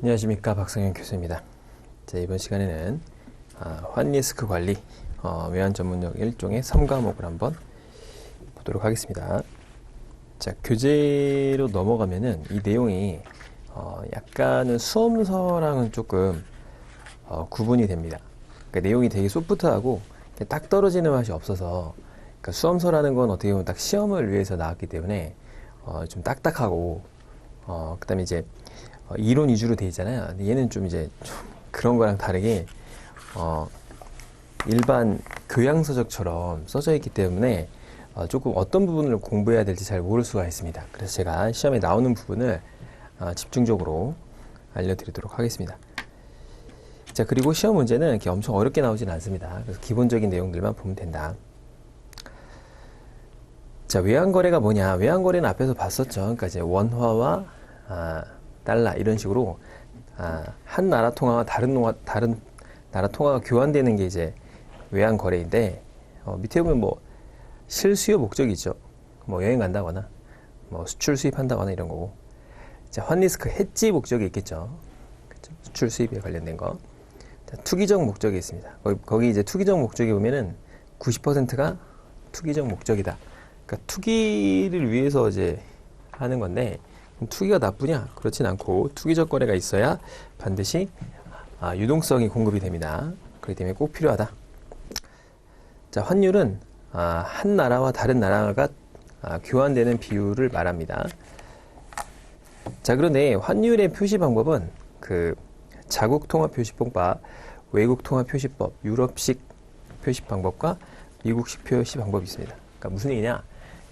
안녕하십니까, 박성현 교수입니다. 자, 이번 시간에는 환리스크 관리 외환 전문역 일종의 3과목을 한번 보도록 하겠습니다. 자, 교재로 넘어가면은 이 내용이 약간은 수험서랑은 조금 구분이 됩니다. 그러니까 내용이 되게 소프트하고 딱 떨어지는 맛이 없어서, 그러니까 수험서라는 건 어떻게 보면 딱 시험을 위해서 나왔기 때문에 좀 딱딱하고, 그 다음에 이제 이론 위주로 돼 있잖아요. 근데 얘는 좀 이제 좀 그런 거랑 다르게 일반 교양서적처럼 써져 있기 때문에 조금 어떤 부분을 공부해야 될지 잘 모를 수가 있습니다. 그래서 제가 시험에 나오는 부분을 집중적으로 알려드리도록 하겠습니다. 자, 그리고 시험 문제는 이렇게 엄청 어렵게 나오진 않습니다. 그래서 기본적인 내용들만 보면 된다. 자, 외환거래가 뭐냐? 외환거래는 앞에서 봤었죠. 그러니까 이제 원화와 달러 이런 식으로 한 나라 통화와 다른 나라 통화가 교환되는 게 이제 외환거래인데, 밑에 보면 뭐 실수요 목적이죠. 뭐 여행 간다거나 뭐 수출 수입한다거나 이런 거고, 자, 환리스크 해지 목적이 있겠죠. 그렇죠? 수출 수입에 관련된 거. 자, 투기적 목적이 있습니다. 거기 이제 투기적 목적이 보면은 90%가 투기적 목적이다. 그러니까 투기를 위해서 이제 하는 건데, 투기가 나쁘냐? 그렇진 않고 투기적 거래가 있어야 반드시 유동성이 공급이 됩니다. 그렇기 때문에 꼭 필요하다. 자, 환율은 한 나라와 다른 나라가 교환되는 비율을 말합니다. 자, 그런데 환율의 표시 방법은 그 자국 통화 표시법과 외국 통화 표시법, 유럽식 표시 방법과 미국식 표시 방법이 있습니다. 그러니까 무슨 얘기냐?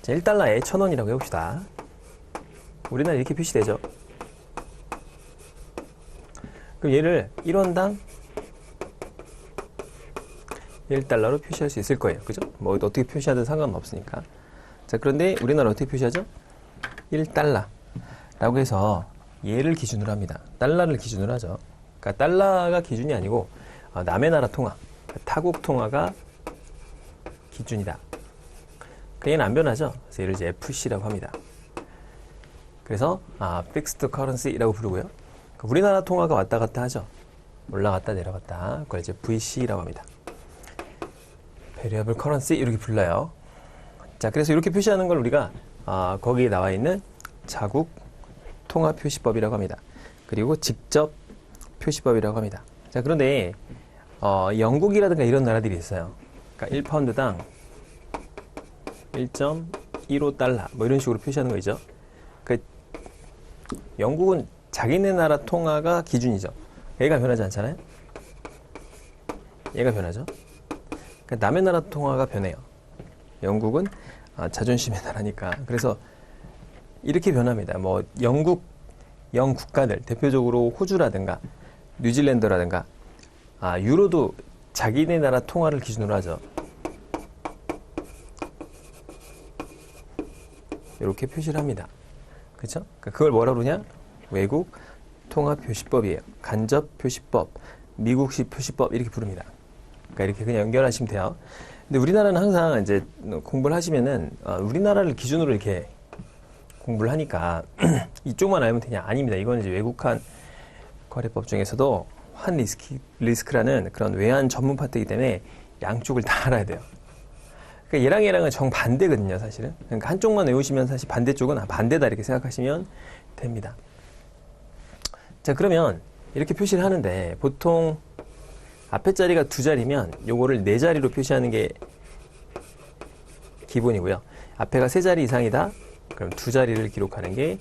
자, 1달러에 1,000원이라고 해봅시다. 우리나라 이렇게 표시되죠. 그럼 얘를 1원당 1달러로 표시할 수 있을 거예요. 그죠? 뭐 어떻게 표시하든 상관은 없으니까. 자, 그런데 우리나라 어떻게 표시하죠? 1달러라고 해서 얘를 기준으로 합니다. 달러를 기준으로 하죠. 그러니까 달러가 기준이 아니고 남의 나라 통화, 타국 통화가 기준이다. 그러니까 얘는 안 변하죠. 그래서 얘를 이제 FC라고 합니다. 그래서 Fixed Currency라고 부르고요. 우리나라 통화가 왔다 갔다 하죠. 올라갔다 내려갔다. 그걸 이제 VC라고 합니다. Variable Currency 이렇게 불러요. 자, 그래서 이렇게 표시하는 걸 우리가 거기에 나와 있는 자국 통화 표시법이라고 합니다. 그리고 직접 표시법이라고 합니다. 자, 그런데 영국이라든가 이런 나라들이 있어요. 그러니까 1파운드당 1.15달러 뭐 이런 식으로 표시하는 거 있죠. 영국은 자기네 나라 통화가 기준이죠. 얘가 변하지 않잖아요. 얘가 변하죠. 그러니까 남의 나라 통화가 변해요. 영국은 자존심의 나라니까. 그래서 이렇게 변합니다. 뭐 영 국가들, 대표적으로 호주라든가 뉴질랜드라든가 유로도 자기네 나라 통화를 기준으로 하죠. 이렇게 표시를 합니다. 그렇죠? 그걸 뭐라 그러냐? 외국 통화 표시법이에요. 간접 표시법, 미국식 표시법 이렇게 부릅니다. 그러니까 이렇게 그냥 연결하시면 돼요. 근데 우리나라는 항상 이제 공부를 하시면은 우리나라를 기준으로 이렇게 공부를 하니까 이쪽만 알면 되냐? 아닙니다. 이건 이제 외국한 거래법 중에서도 환리스크라는 그런 외환 전문 파트이기 때문에 양쪽을 다 알아야 돼요. 그러니까 얘랑 얘랑은 정반대거든요, 사실은. 그러니까 한쪽만 외우시면 사실 반대쪽은 반대다 이렇게 생각하시면 됩니다. 자, 그러면 이렇게 표시를 하는데 보통 앞에 자리가 2자리면 요거를 4자리로 표시하는 게 기본이고요. 앞에가 3자리 이상이다. 그럼 2자리를 기록하는 게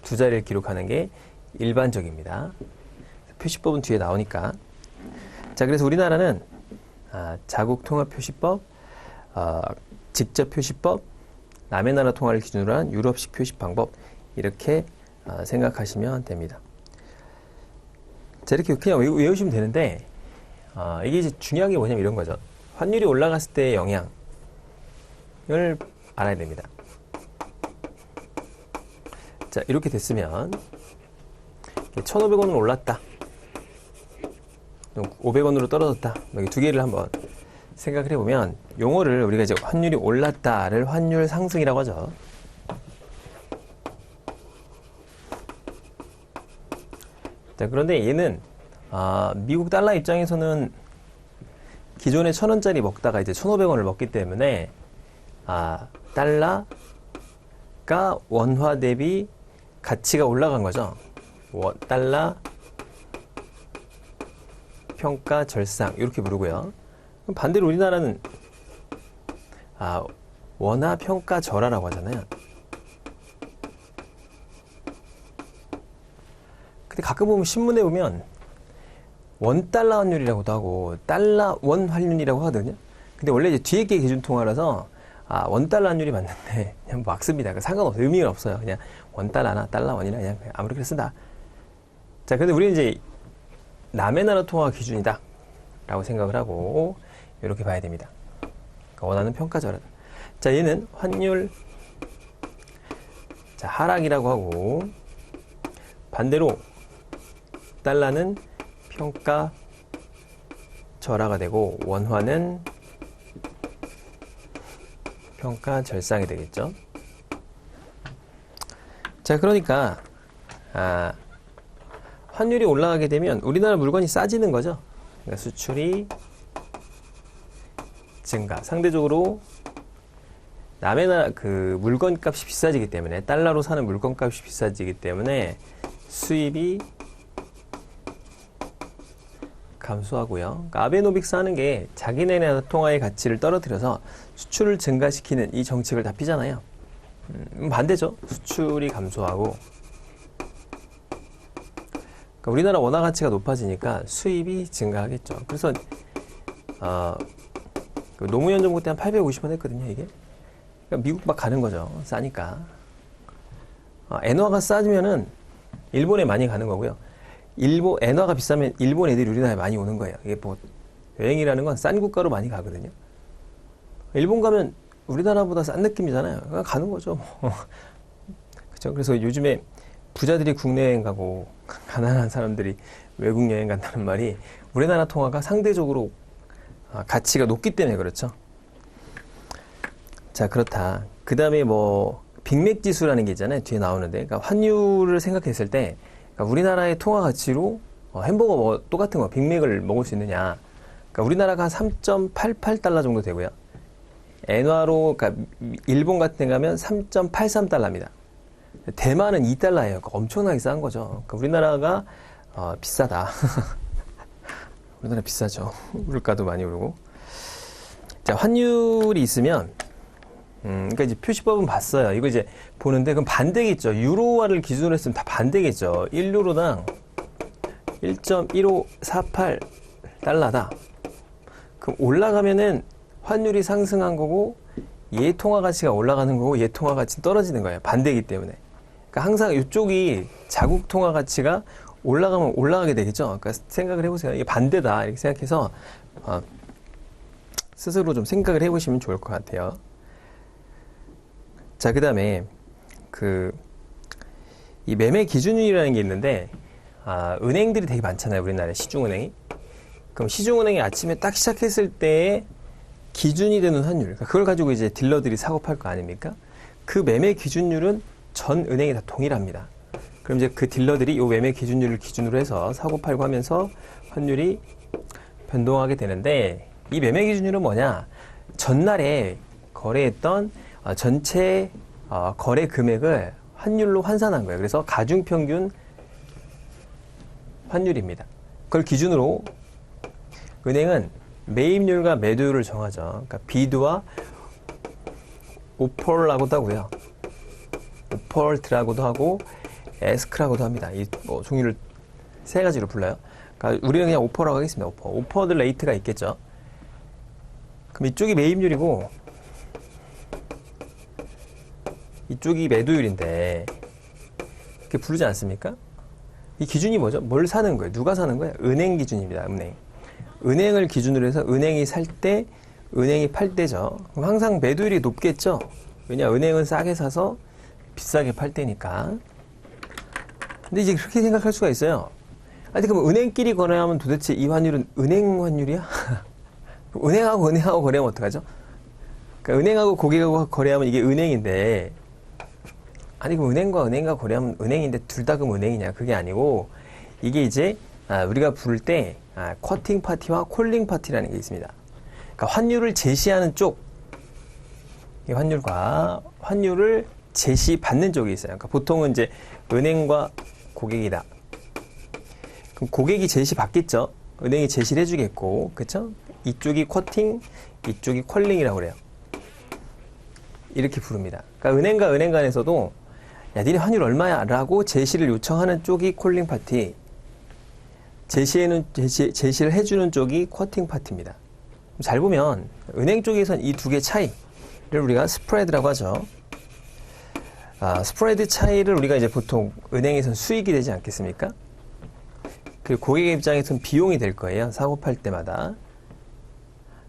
2자리를 기록하는 게 일반적입니다. 표시법은 뒤에 나오니까. 자, 그래서 우리나라는 자국 통화 표시법, 직접 표시법, 남의 나라 통화를 기준으로 한 유럽식 표시 방법 이렇게 생각하시면 됩니다. 자, 이렇게 그냥 외우시면 되는데 이게 이제 중요한 게 뭐냐면 이런 거죠. 환율이 올라갔을 때의 영향을 알아야 됩니다. 자, 이렇게 됐으면 1,500원으로 올랐다, 500원으로 떨어졌다, 여기 두 개를 한번 생각을 해보면 용어를 우리가 이제 환율이 올랐다를 환율 상승이라고 하죠. 자, 그런데 얘는 미국 달러 입장에서는 기존에 1,000원짜리 먹다가 이제 1,500원을 먹기 때문에 달러가 원화 대비 가치가 올라간 거죠. 달러 평가 절상 이렇게 부르고요. 그럼 반대로 우리나라는 원화 평가 절하라고 하잖아요. 근데 가끔 보면 신문에 보면 원달러 환율이라고도 하고 달러 원 환율이라고 하거든요. 근데 원래 이제 뒤에 게 기준통화라서 원달러 환율이 맞는데 그냥 막 씁니다. 상관없어요. 의미가 없어요. 그냥 원달러나 달러 원이나 그냥 아무렇게나 쓴다. 자, 근데 우리는 이제 남의 나라 통화 기준이다 라고 생각을 하고 이렇게 봐야 됩니다. 그러니까 원하는 평가절하다. 자, 얘는 환율 하락이라고 하고, 반대로 달러는 평가 절하가 되고 원화는 평가 절상이 되겠죠. 자, 그러니까 환율이 올라가게 되면 우리나라 물건이 싸지는 거죠. 그러니까 수출이 증가, 상대적으로 남의 나라 그 물건값이 비싸지기 때문에, 달러로 사는 물건값이 비싸지기 때문에 수입이 감소하고요. 그러니까 아베노믹스 하는 게 자기네 나라 통화의 가치를 떨어뜨려서 수출을 증가시키는 이 정책을 다 피잖아요. 반대죠. 수출이 감소하고, 그러니까 우리나라 원화 가치가 높아지니까 수입이 증가하겠죠. 그래서 그 노무현 정부 때 한 850원 했거든요, 이게. 그러니까 미국 막 가는 거죠. 싸니까. 엔화가 싸지면은 일본에 많이 가는 거고요. 엔화가 비싸면 일본 애들이 우리나라에 많이 오는 거예요. 이게 뭐 여행이라는 건 싼 국가로 많이 가거든요. 일본 가면 우리나라보다 싼 느낌이잖아요. 그냥 가는 거죠. 그렇죠. 그래서 요즘에 부자들이 국내 여행 가고 가난한 사람들이 외국 여행 간다는 말이 우리나라 통화가 상대적으로 가치가 높기 때문에 그렇죠. 자, 그렇다. 그 다음에 뭐 빅맥 지수라는 게 있잖아요. 뒤에 나오는데, 그러니까 환율을 생각했을 때, 그러니까 우리나라의 통화 가치로 햄버거 똑같은 거 빅맥을 먹을 수 있느냐. 그러니까 우리나라가 한 3.88달러 정도 되고요. 엔화로, 그러니까 일본 같은 데 가면 3.83달러입니다. 대만은 2달러예요. 그러니까 엄청나게 싼 거죠. 그러니까 우리나라가 비싸다. 우리나라 비싸죠. 물가도 많이 오르고. 자, 환율이 있으면 그러니까 이제 표시법은 봤어요. 이거 이제 보는데 그럼 반대겠죠. 유로화를 기준으로 했으면 다 반대겠죠. 1유로당 1.1548 달러다. 그럼 올라가면은 환율이 상승한 거고, 얘 통화 가치가 올라가는 거고, 얘 통화 가치 떨어지는 거예요. 반대이기 때문에. 그러니까 항상 이쪽이 자국 통화 가치가 올라가면 올라가게 되겠죠. 그러니까 생각을 해보세요. 이게 반대다 이렇게 생각해서 스스로 좀 생각을 해보시면 좋을 것 같아요. 자, 그 다음에 이 매매 기준율이라는 게 있는데, 은행들이 되게 많잖아요. 우리나라에 시중은행이. 그럼 시중은행이 아침에 딱 시작했을 때의 기준이 되는 환율, 그러니까 그걸 가지고 이제 딜러들이 사고 팔 거 아닙니까? 그 매매 기준율은 전 은행이 다 동일합니다. 그럼 이제 그 딜러들이 이 매매 기준율을 기준으로 해서 사고 팔고 하면서 환율이 변동하게 되는데, 이 매매 기준율은 뭐냐? 전날에 거래했던 전체 거래 금액을 환율로 환산한 거예요. 그래서 가중평균 환율입니다. 그걸 기준으로 은행은 매입률과 매도율을 정하죠. 그러니까 비드와 오펄라고도 하고요. 오펄트라고도 하고 에스크라고도 합니다. 이 종류를 세 가지로 불러요. 그러니까 우리는 그냥 오퍼라고 하겠습니다. 오퍼드 레이트가 있겠죠. 그럼 이쪽이 매입률이고 이쪽이 매도율인데 이렇게 부르지 않습니까? 이 기준이 뭐죠? 뭘 사는 거예요? 누가 사는 거예요? 은행 기준입니다. 은행을 기준으로 해서 은행이 살 때, 은행이 팔 때죠. 그럼 항상 매도율이 높겠죠? 왜냐? 은행은 싸게 사서 비싸게 팔 때니까. 근데 이제 그렇게 생각할 수가 있어요. 아니, 그럼 은행끼리 거래하면 도대체 이 환율은 은행 환율이야? 은행하고 거래하면 어떡하죠? 그러니까 은행하고 고객하고 거래하면 이게 은행인데, 아니, 그럼 은행과 거래하면 은행인데 둘 다 그럼 은행이냐? 그게 아니고, 이게 이제 우리가 부를 때 쿼팅 파티와 콜링 파티라는 게 있습니다. 그러니까 환율을 제시하는 쪽, 이 환율과 환율을 제시받는 쪽이 있어요. 그러니까 보통은 이제 은행과 고객이다. 그럼 고객이 제시받겠죠. 은행이 제시를 해주겠고, 그렇죠? 이쪽이 쿼팅, 이쪽이 콜링이라고 그래요. 이렇게 부릅니다. 그러니까 은행과 은행 간에서도 야, 니네 환율 얼마야? 라고 제시를 요청하는 쪽이 콜링 파티, 제시를 해주는 쪽이 쿼팅 파티입니다. 잘 보면 은행 쪽에서는 이 두 개 차이를 우리가 스프레드라고 하죠. 스프레드 차이를 우리가 이제 보통 은행에서는 수익이 되지 않겠습니까? 그리고 고객의 입장에서는 비용이 될 거예요. 사고 팔 때마다.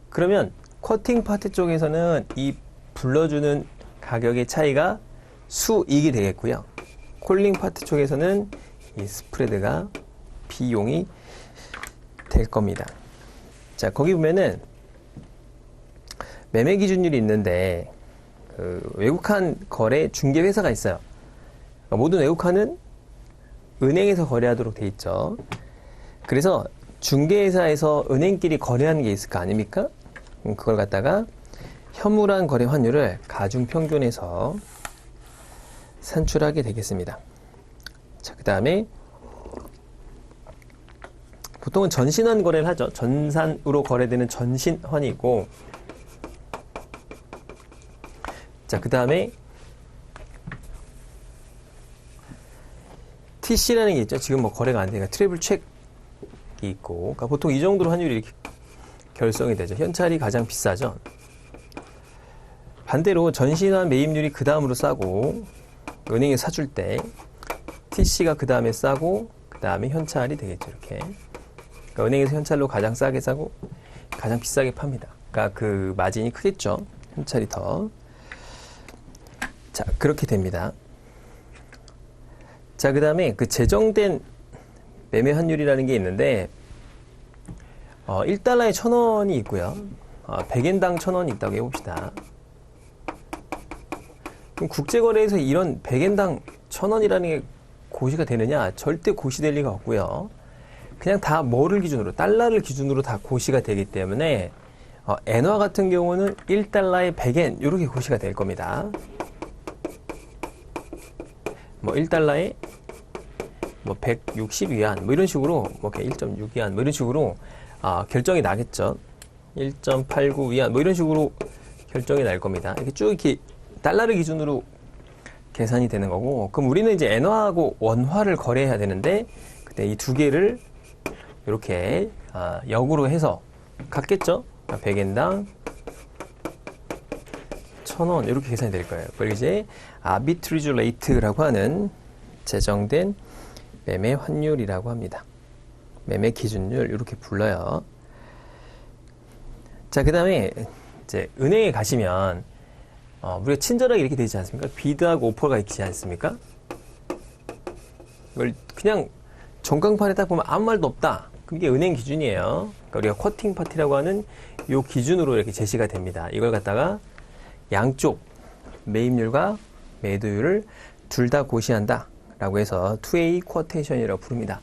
그러면 쿼팅 파티 쪽에서는 이 불러주는 가격의 차이가 수익이 되겠고요. 콜링 파티 쪽에서는 이 스프레드가 비용이 될 겁니다. 자, 거기 보면은 매매 기준율이 있는데 외국한 거래 중개 회사가 있어요. 그러니까 모든 외국한은 은행에서 거래하도록 돼 있죠. 그래서 중개회사에서 은행끼리 거래하는 게 있을 거 아닙니까? 그걸 갖다가 현물한 거래 환율을 가중평균해서 산출하게 되겠습니다. 자, 그 다음에 보통은 전신환 거래를 하죠. 전산으로 거래되는 전신환이 있고, 자, 그 다음에 TC라는 게 있죠. 지금 뭐 거래가 안 되니까 트래블 체크이 있고, 그러니까 보통 이 정도로 환율이 이렇게 결성이 되죠. 현찰이 가장 비싸죠. 반대로 전신환 매입률이 그 다음으로 싸고, 은행에 사줄 때 TC가 그 다음에 싸고, 그 다음에 현찰이 되겠죠. 이렇게. 그러니까 은행에서 현찰로 가장 싸게 사고 가장 비싸게 팝니다. 그러니까 그 마진이 크겠죠. 현찰이 더. 자, 그렇게 됩니다. 자, 그 다음에 그 제정된 매매 환율이라는 게 있는데 1달러에 1,000원이 있고요. 100엔당 1,000원이 있다고 해봅시다. 그럼 국제거래에서 이런 100엔당 1,000원이라는 게 고시가 되느냐? 절대 고시될 리가 없고요. 그냥 다 뭐를 기준으로, 달러를 기준으로 다 고시가 되기 때문에 엔화 같은 경우는 1달러에 100엔 이렇게 고시가 될 겁니다. 뭐 1달러에 뭐 160위안 뭐 이런 식으로 뭐 1.6위안 뭐 이런 식으로 결정이 나겠죠. 1.89위안 뭐 이런 식으로 결정이 날 겁니다. 이렇게 쭉 이렇게 달러를 기준으로 계산이 되는 거고, 그럼 우리는 이제 엔화하고 원화를 거래해야 되는데 그때 이 두 개를 이렇게 역으로 해서 갖겠죠. 100엔당 1,000원 이렇게 계산이 될 거예요. 그걸 이제 아비트리지 레이트라고 하는 제정된 매매 환율이라고 합니다. 매매 기준율 이렇게 불러요. 자, 그 다음에 이제 은행에 가시면 우리가 친절하게 이렇게 되지 않습니까? 비드하고 오퍼가 있지 않습니까? 이걸 그냥 전광판에 딱 보면 아무 말도 없다. 그게 은행 기준이에요. 그러니까 우리가 쿼팅 파티라고 하는 요 기준으로 이렇게 제시가 됩니다. 이걸 갖다가 양쪽 매입률과 매도율을 둘 다 고시한다 라고 해서 2A 쿼테이션이라고 부릅니다.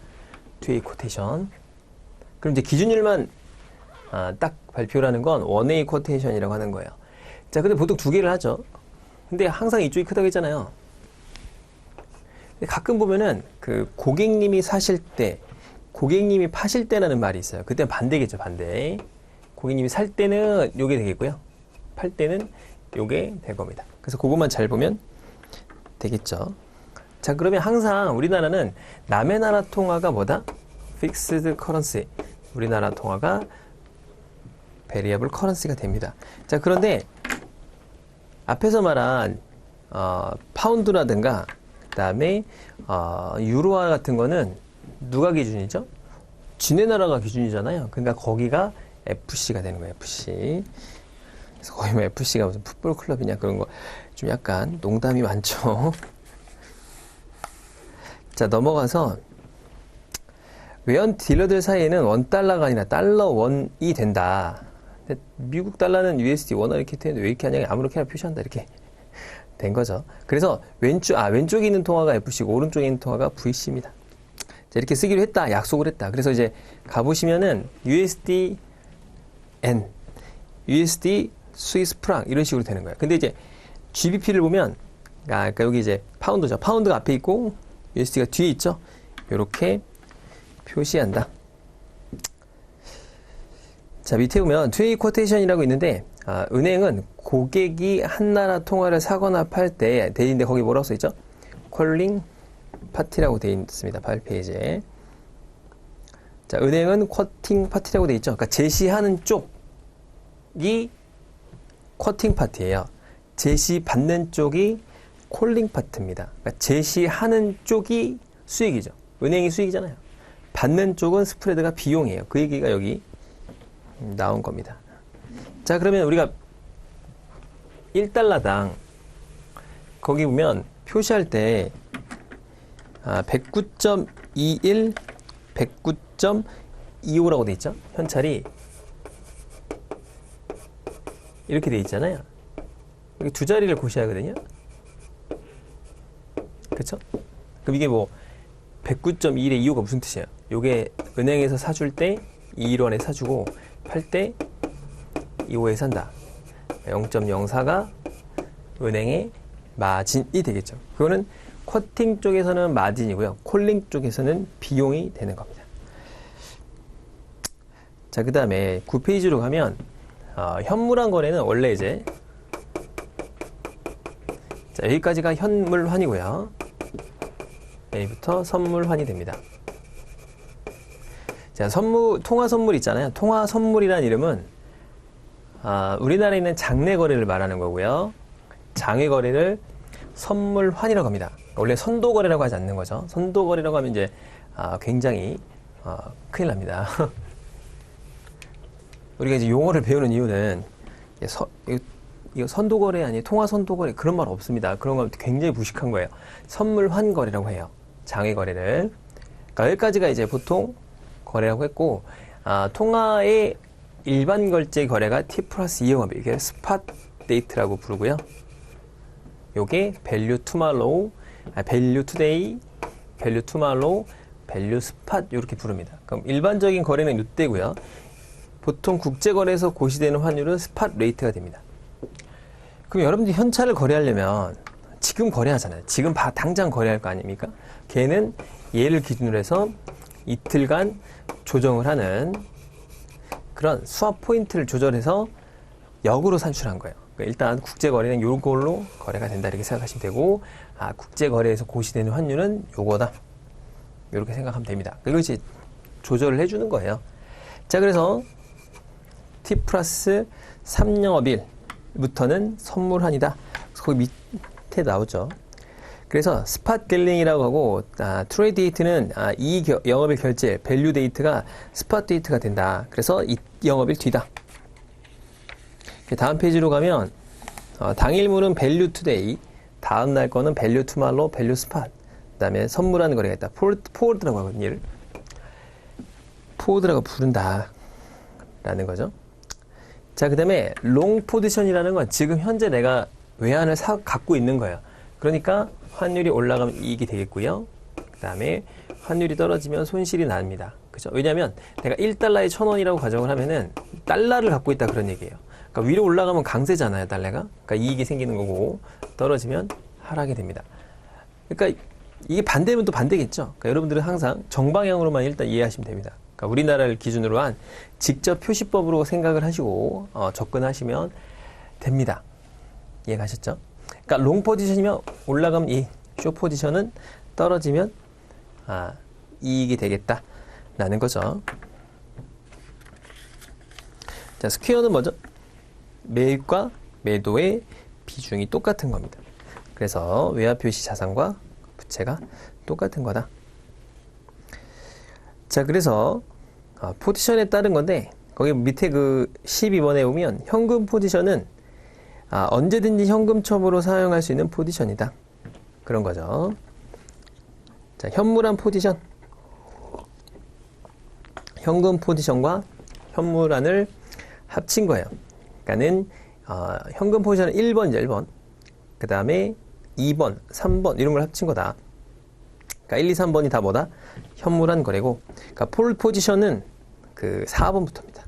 2A 쿼테이션. 그럼 이제 기준율만 딱 발표라는 건 1A 쿼테이션이라고 하는 거예요. 자, 근데 보통 두 개를 하죠. 근데 항상 이쪽이 크다고 했잖아요. 근데 가끔 보면은 그 고객님이 사실 때, 고객님이 파실 때라는 말이 있어요. 그때는 반대겠죠, 반대. 고객님이 살 때는 요게 되겠고요. 팔 때는 요게 될 겁니다. 그래서 그것만 잘 보면 되겠죠. 자, 그러면 항상 우리나라는 남의 나라 통화가 뭐다? 픽스드 커런시. 우리나라 통화가 베리어블 커런시가 됩니다. 자, 그런데 앞에서 말한 파운드라든가 그 다음에 유로화 같은 거는 누가 기준이죠? 지네 나라가 기준이잖아요. 그러니까 거기가 FC가 되는 거예요. FC. 그래서 거의 뭐 FC가 무슨 풋볼 클럽이냐 그런 거 좀 약간 농담이 많죠. 자, 넘어가서 외환 딜러들 사이에는 원달러가 아니라 달러 원이 된다. 근데 미국 달러는 USD 원화 이렇게 되는데 왜 이렇게 하냐? 아무렇게나 표시한다. 이렇게 된 거죠. 그래서 왼쪽에 있는 통화가 FC고 오른쪽에 있는 통화가 VC입니다. 자, 이렇게 쓰기로 했다. 약속을 했다. 그래서 이제 가보시면은 USD N, USD 스위스 프랑 이런 식으로 되는 거예요. 근데 이제 GBP를 보면 그러니까 여기 이제 파운드죠. 파운드가 앞에 있고 USD가 뒤에 있죠. 이렇게 표시한다. 자, 밑에 보면 트레이 쿼테이션이라고 있는데 은행은 고객이 한 나라 통화를 사거나 팔 때 돼 있는데 거기 뭐라고 써 있죠? 콜링 파티라고 돼 있습니다. 8페이지에. 자, 은행은 쿼팅 파티라고 돼 있죠. 그러니까 제시하는 쪽이 쿼팅 파티예요. 제시 받는 쪽이 콜링 파트입니다. 그러니까 제시하는 쪽이 수익이죠. 은행이 수익이잖아요. 받는 쪽은 스프레드가 비용이에요. 그 얘기가 여기 나온 겁니다. 자, 그러면 우리가 1달러당 거기 보면 표시할 때 109.21, 109.25라고 돼 있죠. 현찰이 이렇게 돼 있잖아요. 여기 두 자리를 고셔야 하거든요. 그쵸? 그럼 이게 뭐 109.21의 25가 무슨 뜻이에요? 요게 은행에서 사줄 때 21원에 사주고 팔 때 25에 산다. 0.04가 은행의 마진이 되겠죠. 그거는 쿼팅 쪽에서는 마진이고요. 콜링 쪽에서는 비용이 되는 겁니다. 자, 그 다음에 9페이지로 가면 현물환 거래는 원래 이제 자, 여기까지가 현물환이고요. 여기부터 선물환이 됩니다. 자, 통화 선물 있잖아요. 통화 선물이라는 이름은 우리나라에 있는 장내 거래를 말하는 거고요. 장외 거래를 선물환이라고 합니다. 원래 선도 거래라고 하지 않는 거죠. 선도 거래라고 하면 이제 굉장히 큰일 납니다. 우리가 이제 용어를 배우는 이유는 이거 선도 거래 아니 통화 선도 거래 그런 말 없습니다. 그런 건 굉장히 무식한 거예요. 선물환 거래라고 해요. 장외 거래를. 그러니까 여기까지가 이제 보통 거래라고 했고 통화의 일반 결제 거래가 T 플러스 2영업 이게 스팟 데이트라고 부르고요. 요게 밸류 투말로우, 밸류 투데이, 밸류 투말로우, 밸류 스팟 이렇게 부릅니다. 그럼 일반적인 거래는 이때고요. 보통 국제거래에서 고시되는 환율은 스팟 레이트가 됩니다. 그럼 여러분들이 현찰을 거래하려면 지금 거래하잖아요. 지금 당장 거래할 거 아닙니까? 걔는 얘를 기준으로 해서 이틀간 조정을 하는 그런 수합 포인트를 조절해서 역으로 산출한 거예요. 그러니까 일단 국제거래는 요걸로 거래가 된다 이렇게 생각하시면 되고 국제거래에서 고시되는 환율은 요거다 이렇게 생각하면 됩니다. 그리고 이제 조절을 해주는 거예요. 자, 그래서 T 플러스 3영업일부터는 선물환이다. 거기 밑에 나오죠. 그래서 스팟 딜링이라고 하고 트레이드 데이트는 이 영업일 결제 밸류 데이트가 스팟 데이트가 된다. 그래서 이 영업일 뒤다. 다음 페이지로 가면 당일물은 밸류 투데이, 다음 날 거는 밸류 투말로, 밸류 스팟. 그다음에 선물하는 거래가 있다. 포워드라고 하거든요. 얘를 포워드라고 부른다 라는 거죠. 자, 그 다음에 롱 포지션이라는 건 지금 현재 내가 외환을 갖고 있는 거예요. 그러니까 환율이 올라가면 이익이 되겠고요. 그 다음에 환율이 떨어지면 손실이 납니다. 그죠? 왜냐면 내가 1달러에 1,000원이라고 가정을 하면은 달러를 갖고 있다 그런 얘기예요. 그러니까 위로 올라가면 강세잖아요, 달러가. 그러니까 이익이 생기는 거고 떨어지면 하락이 됩니다. 그러니까 이게 반대면 또 반대겠죠. 그러니까 여러분들은 항상 정방향으로만 일단 이해하시면 됩니다. 그러니까 우리나라를 기준으로 한 직접 표시법으로 생각을 하시고 접근하시면 됩니다. 이해가셨죠? 그러니까 롱 포지션이면 올라가면 이 쇼 포지션은 떨어지면 이익이 되겠다라는 거죠. 자, 스퀘어는 뭐죠? 매입과 매도의 비중이 똑같은 겁니다. 그래서 외화 표시 자산과 부채가 똑같은 거다. 자, 그래서 포지션에 따른 건데 거기 밑에 그 12번에 보면 현금 포지션은 언제든지 현금첩으로 사용할 수 있는 포지션이다. 그런 거죠. 자, 현물환 포지션. 현금 포지션과 현물환을 합친 거예요. 그러니까는 현금 포지션은 1번이죠, 1번. 그 다음에 2번, 3번 이런 걸 합친 거다. 그러니까 1, 2, 3번이 다 뭐다? 현물한 거래고, 그러니까 폴 포지션은 그 4번부터입니다.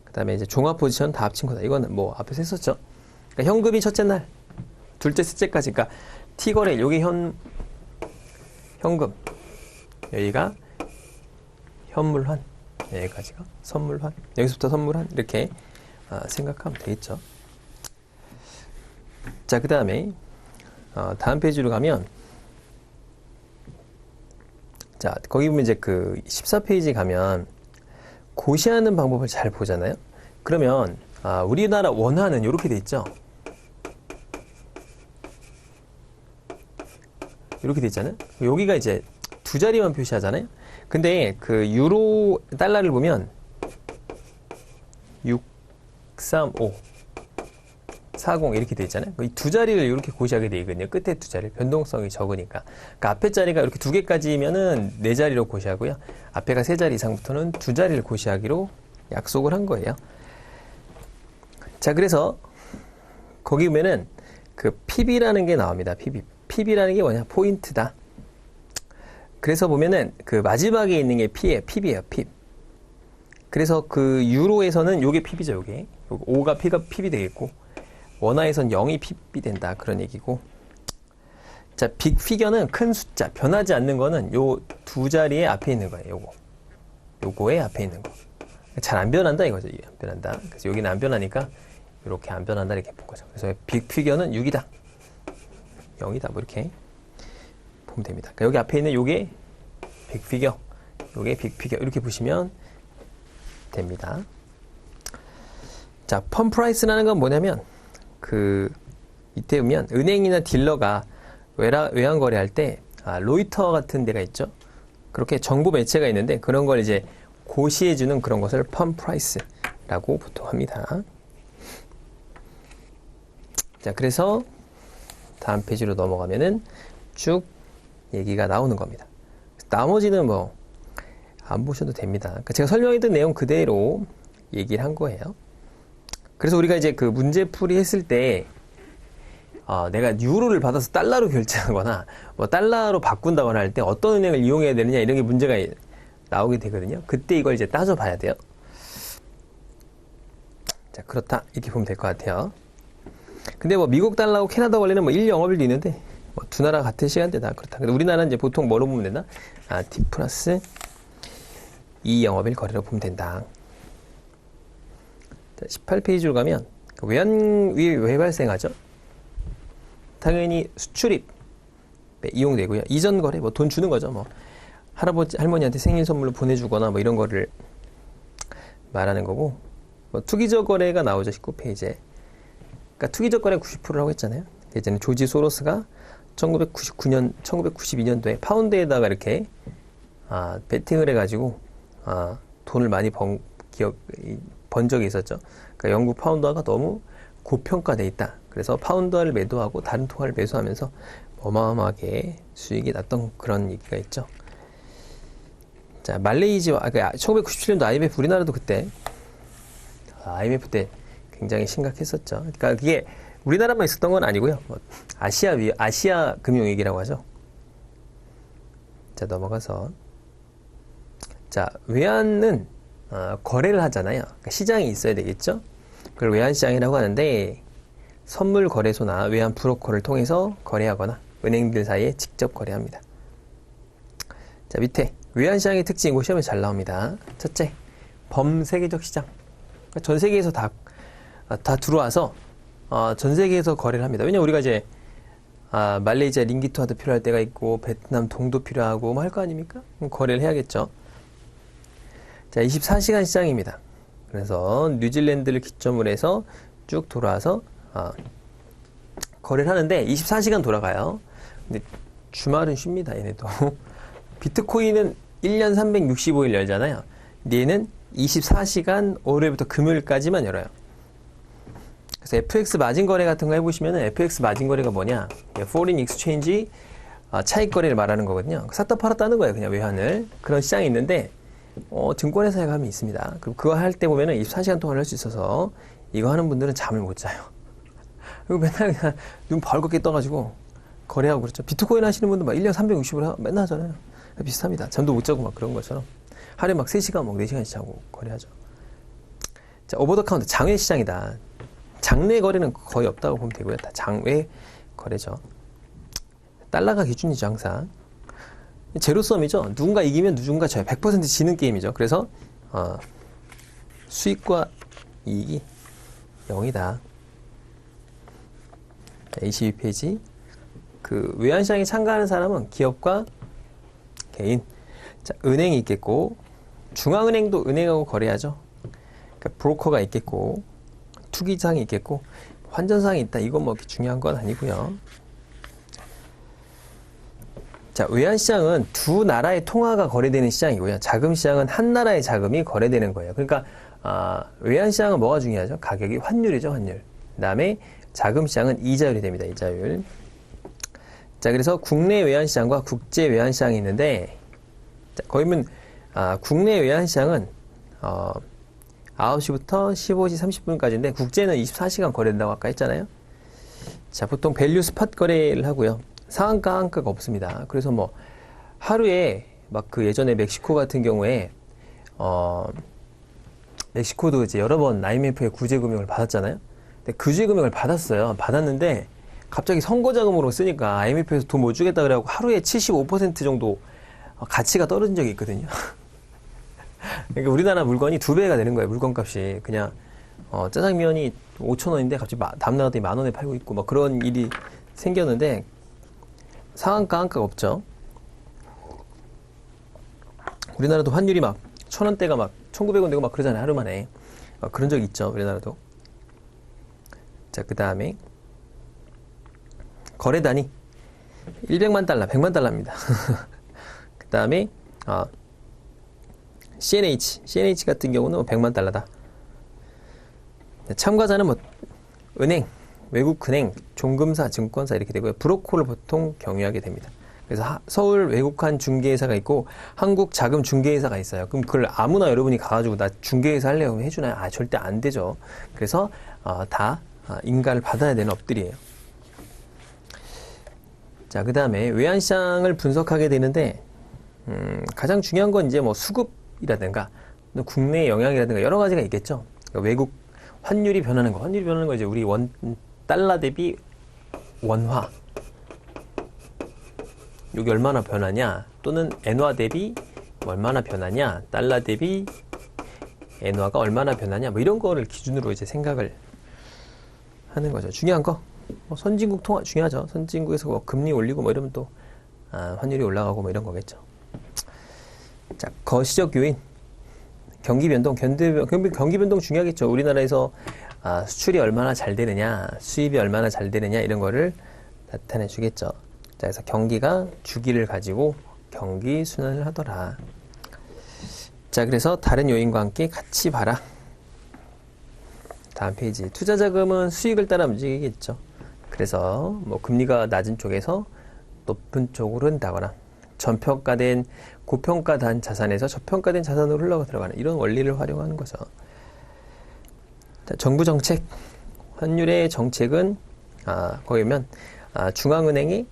그 다음에 이제 종합 포지션 다 합친 거다. 이거는 뭐 앞에서 했었죠. 그러니까 현금이 첫째 날, 둘째, 셋째까지. 그러니까 T거래, 요게 현금. 여기가 현물환. 여기까지가 선물환. 여기서부터 선물환. 이렇게 생각하면 되겠죠. 자, 그 다음에 다음 페이지로 가면, 자, 거기 보면 이제 그 14페이지 가면 고시하는 방법을 잘 보잖아요. 그러면 우리나라 원화는 이렇게 돼 있죠. 이렇게 돼 있잖아요. 여기가 이제 두 자리만 표시하잖아요. 근데 그 유로 달러를 보면 635 40 이렇게 돼 있잖아요. 이 두 자리를 이렇게 고시하게 돼 있거든요. 끝에 두 자리 변동성이 적으니까. 그러니까 앞에 자리가 이렇게 두 개까지면은 네 자리로 고시하고요. 앞에가 세 자리 이상부터는 두 자리를 고시하기로 약속을 한 거예요. 자, 그래서 거기 보면은 그 PB라는 게 나옵니다. PB라는 게 뭐냐? 포인트다. 그래서 보면은 그 마지막에 있는 게 PB예요. PB. 그래서 그 유로에서는 요게 PB죠. 요게 5가 PB 되겠고, 원화에선 0이 PB 된다. 그런 얘기고. 자, 빅피겨는 큰 숫자, 변하지 않는 거는 요 두 자리에 앞에 있는 거예요. 요거에 앞에 있는 거. 잘 안 변한다 이거죠. 안 변한다. 그래서 여기는 안 변하니까 이렇게 안 변한다 이렇게 본 거죠. 그래서 빅피겨는 6이다. 0이다. 뭐 이렇게 보면 됩니다. 그러니까 여기 앞에 있는 요게 빅피겨, 요게 빅피겨 이렇게 보시면 됩니다. 자, 펌프라이스라는 건 뭐냐면 이때 보면 은행이나 딜러가 외환 거래할 때 로이터 같은 데가 있죠. 그렇게 정보 매체가 있는데 그런 걸 이제 고시해주는 그런 것을 펌프라이스라고 보통 합니다. 자, 그래서 다음 페이지로 넘어가면은 쭉 얘기가 나오는 겁니다. 나머지는 뭐 안 보셔도 됩니다. 그러니까 제가 설명했던 내용 그대로 얘기를 한 거예요. 그래서 우리가 이제 그 문제풀이 했을 때 내가 유로를 받아서 달러로 결제하거나 뭐 달러로 바꾼다거나 할 때 어떤 은행을 이용해야 되느냐 이런 게 문제가 나오게 되거든요. 그때 이걸 이제 따져봐야 돼요. 자, 그렇다 이렇게 보면 될 것 같아요. 근데 뭐 미국 달러하고 캐나다 원래는 뭐 1영업일도 있는데 뭐 두 나라 같은 시간대다 그렇다. 근데 우리나라는 이제 보통 뭐로 보면 되나? T 플러스 2영업일 거래로 보면 된다. 18페이지로 가면 외환위 왜 발생하죠? 당연히 수출입 이용되고요. 이전 거래 뭐 돈 주는 거죠. 뭐 할아버지 할머니한테 생일 선물로 보내주거나 뭐 이런 거를 말하는 거고, 뭐 투기적 거래가 나오죠. 19페이지에. 그러니까 투기적 거래 90%라고 했잖아요. 예전에 조지 소로스가 1992년도에 파운드에다가 이렇게 베팅을 해가지고 돈을 많이 번 적이 있었죠. 그러니까 영국 파운드화가 너무 고평가돼 있다. 그래서 파운드화를 매도하고 다른 통화를 매수하면서 어마어마하게 수익이 났던 그런 얘기가 있죠. 자, 말레이시아 1997년도 IMF 우리나라도 그때 IMF 때 굉장히 심각했었죠. 그러니까 그게 우리나라만 있었던 건 아니고요. 뭐 아시아 금융위기라고 하죠. 자, 넘어가서 자, 외환은 거래를 하잖아요. 그러니까 시장이 있어야 되겠죠. 그걸 외환시장이라고 하는데 선물 거래소나 외환 브로커를 통해서 거래하거나 은행들 사이에 직접 거래합니다. 자, 밑에 외환시장의 특징 이거 시험에 잘 나옵니다. 첫째, 범세계적 시장. 그러니까 전 세계에서 다 들어와서 전 세계에서 거래를 합니다. 왜냐면 우리가 이제 말레이시아 링기트화도 필요할 때가 있고 베트남 동도 필요하고 뭐 할 거 아닙니까? 그럼 거래를 해야겠죠. 자, 24시간 시장입니다. 그래서 뉴질랜드를 기점으로 해서 쭉 돌아와서 거래를 하는데 24시간 돌아가요. 근데 주말은 쉽니다. 얘네도. 비트코인은 1년 365일 열잖아요. 근데 얘는 24시간 월요일부터 금요일까지만 열어요. 그래서 FX 마진 거래 같은 거 해보시면은 FX 마진 거래가 뭐냐? Foreign Exchange 차익 거래를 말하는 거거든요. 샀다 팔았다는 거예요. 그냥 외환을. 그런 시장이 있는데 증권회사에 가면 있습니다. 그럼 그거 할 때 보면은 24시간 동안 할 수 있어서 이거 하는 분들은 잠을 못 자요. 그리고 맨날 그냥 눈 벌겋게 떠가지고 거래하고 그렇죠. 비트코인 하시는 분들 막 1년 360을 맨날 하잖아요. 비슷합니다. 잠도 못 자고 막 그런 것처럼 하루에 막 3시간, 막 4시간씩 자고 거래하죠. 자, 오버 더 카운터 장외 시장이다. 장내 거래는 거의 없다고 보면 되고요. 다 장외 거래죠. 달러가 기준이죠, 항상. 제로섬이죠. 누군가 이기면 누군가 져요. 100% 지는 게임이죠. 그래서 수익과 이익이 0이다. 22페이지. 그 외환시장에 참가하는 사람은 기업과 개인. 자, 은행이 있겠고, 중앙은행도 은행하고 거래하죠. 그러니까 브로커가 있겠고, 투기장이 있겠고, 환전상이 있다. 이건 뭐 중요한 건 아니고요. 자, 외환시장은 두 나라의 통화가 거래되는 시장이고요. 자금시장은 한 나라의 자금이 거래되는 거예요. 그러니까 외환시장은 뭐가 중요하죠? 가격이 환율이죠, 환율. 그 다음에 자금시장은 이자율이 됩니다, 이자율. 자, 그래서 국내 외환시장과 국제 외환시장이 있는데, 자, 거기면 국내 외환시장은 9시부터 15시 30분까지인데 국제는 24시간 거래된다고 아까 했잖아요. 자, 보통 밸류 스팟 거래를 하고요. 상한가, 하한가가 없습니다. 그래서 뭐 하루에 막 그 예전에 멕시코 같은 경우에 멕시코도 이제 여러 번 IMF의 구제 금융을 받았잖아요. 근데 구제 금융을 받았어요. 받았는데 갑자기 선거 자금으로 쓰니까 IMF에서 돈 못 주겠다 그래갖고 하루에 75% 정도 가치가 떨어진 적이 있거든요. 그러니까 우리나라 물건이 2배가 되는 거예요. 물건값이. 그냥 짜장면이 5,000원인데 갑자기 다음 나라더니 10,000원에 팔고 있고 막 그런 일이 생겼는데 상한가, 하한가가 없죠. 우리나라도 환율이 막 1,000원대가 막 1,900원 되고 막 그러잖아요. 하루 만에. 그런 적이 있죠. 우리나라도. 자, 그 다음에 거래 단위 100만 달러, 100만 달러입니다. 그 다음에 CNH 같은 경우는 100만 달러다. 참가자는 뭐 은행, 외국은행, 종금사, 증권사 이렇게 되고요. 브로커를 보통 경유하게 됩니다. 그래서 서울 외국환 중개회사가 있고 한국 자금 중개회사가 있어요. 그럼 그걸 아무나 여러분이 가가지고 나 중개회사 하려고 하면 해주나요? 절대 안 되죠. 그래서 다 인가를 받아야 되는 업들이에요. 자, 그 다음에 외환시장을 분석하게 되는데 가장 중요한 건 이제 뭐 수급이라든가 국내 영향이라든가 여러 가지가 있겠죠. 그러니까 외국 환율이 변하는 거, 이제 우리 달러 대비 원화 여기 얼마나 변하냐, 또는 엔화 대비 얼마나 변하냐, 달러 대비 엔화가 얼마나 변하냐, 뭐 이런 거를 기준으로 이제 생각을 하는 거죠. 중요한 거, 뭐 선진국 통화 중요하죠. 선진국에서 뭐 금리 올리고 뭐 이러면 또 환율이 올라가고 뭐 이런 거겠죠. 자, 거시적 요인, 경기 변동, 경기 변동 중요하겠죠. 우리나라에서 수출이 얼마나 잘 되느냐, 수입이 얼마나 잘 되느냐 이런 거를 나타내 주겠죠. 자, 그래서 경기가 주기를 가지고 경기 순환을 하더라. 자, 그래서 다른 요인과 함께 같이 봐라. 다음 페이지. 투자 자금은 수익을 따라 움직이겠죠. 그래서 뭐 금리가 낮은 쪽에서 높은 쪽으로 흔다거나 전평가된 고평가된 자산에서 저평가된 자산으로 흘러 들어가는 이런 원리를 활용하는 거죠. 자, 정부 정책, 환율의 정책은 거기 보면 중앙은행이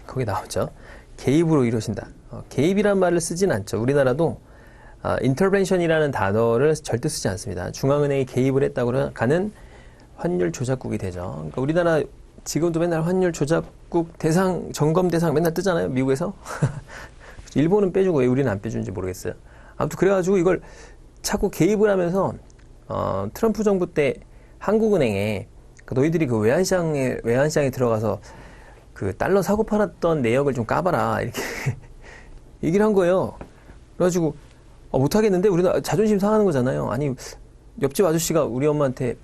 거기 나오죠. 개입으로 이루어진다. 개입이란 말을 쓰진 않죠. 우리나라도 intervention이라는 단어를 절대 쓰지 않습니다. 중앙은행이 개입을 했다고 가는 환율 조작국이 되죠. 그러니까 우리나라 지금도 맨날 환율 조작국 대상, 점검 대상 맨날 뜨잖아요. 미국에서. 일본은 빼주고 왜 우리는 안 빼주는지 모르겠어요. 아무튼 그래가지고 이걸 자꾸 개입을 하면서 트럼프 정부 때 한국은행에 너희들이 그 외환시장에 들어가서 그 달러 사고 팔았던 내역을 좀 까봐라 이렇게 얘기를 한 거예요. 그래가지고 못하겠는데 우리가 자존심 상하는 거잖아요. 아니 옆집 아저씨가 우리 엄마한테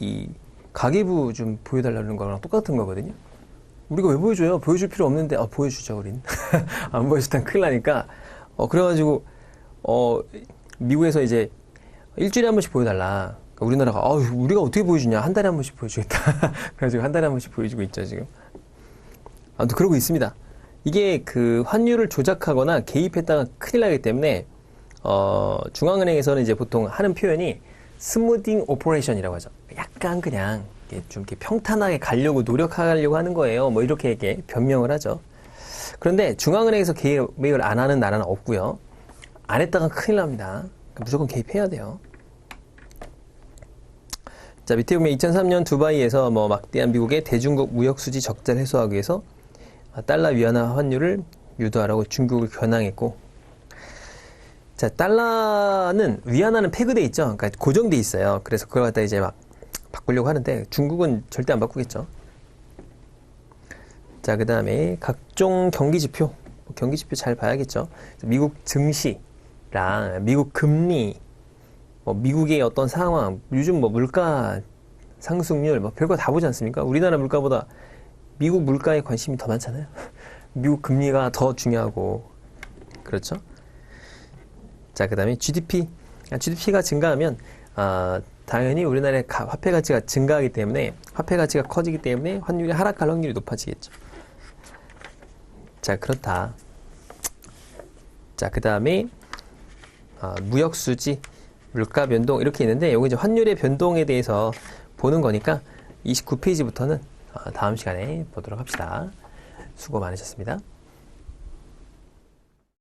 이 가계부 좀 보여달라는 거랑 똑같은 거거든요. 우리가 왜 보여줘요? 보여줄 필요 없는데 보여주죠 우린. 안 보여줬다면 큰일 나니까 그래가지고 미국에서 이제 일주일에 한 번씩 보여달라. 그러니까 우리나라가 우리가 어떻게 보여주냐, 한 달에 한 번씩 보여주겠다. 그래가지고 한 달에 한 번씩 보여주고 있죠 지금. 아무튼 그러고 있습니다. 이게 그 환율을 조작하거나 개입했다가 큰일 나기 때문에 중앙은행에서는 이제 보통 하는 표현이 스무딩 오퍼레이션이라고 하죠. 약간 그냥 좀 이렇게 평탄하게 가려고 노력하려고 하는 거예요. 뭐 이렇게 변명을 하죠. 그런데 중앙은행에서 개입을 안 하는 나라는 없고요. 안 했다가 큰일 납니다. 무조건 개입해야 돼요. 자, 밑에 보면 2003년 두바이에서 뭐 막대한 미국의 대중국 무역 수지 적자를 해소하기 위해서 달러 위안화 환율을 유도하라고 중국을 겨냥했고, 자, 달러는 위안화는 페그돼 있죠. 그러니까 고정돼 있어요. 그래서 그걸 갖다 이제 막 바꾸려고 하는데 중국은 절대 안 바꾸겠죠. 자, 그 다음에 각종 경기지표, 경기지표 잘 봐야겠죠. 미국 증시랑 미국 금리, 뭐 미국의 어떤 상황, 요즘 뭐 물가 상승률, 뭐 별거 다 보지 않습니까? 우리나라 물가보다 미국 물가에 관심이 더 많잖아요. 미국 금리가 더 중요하고, 그렇죠? 자, 그 다음에 GDP가 증가하면 당연히 우리나라의 화폐 가치가 증가하기 때문에, 화폐 가치가 커지기 때문에 환율이 하락할 확률이 높아지겠죠. 자, 그렇다. 자, 그 다음에 무역 수지, 물가 변동 이렇게 있는데, 여기 이제 환율의 변동에 대해서 보는 거니까 29페이지부터는 다음 시간에 보도록 합시다. 수고 많으셨습니다.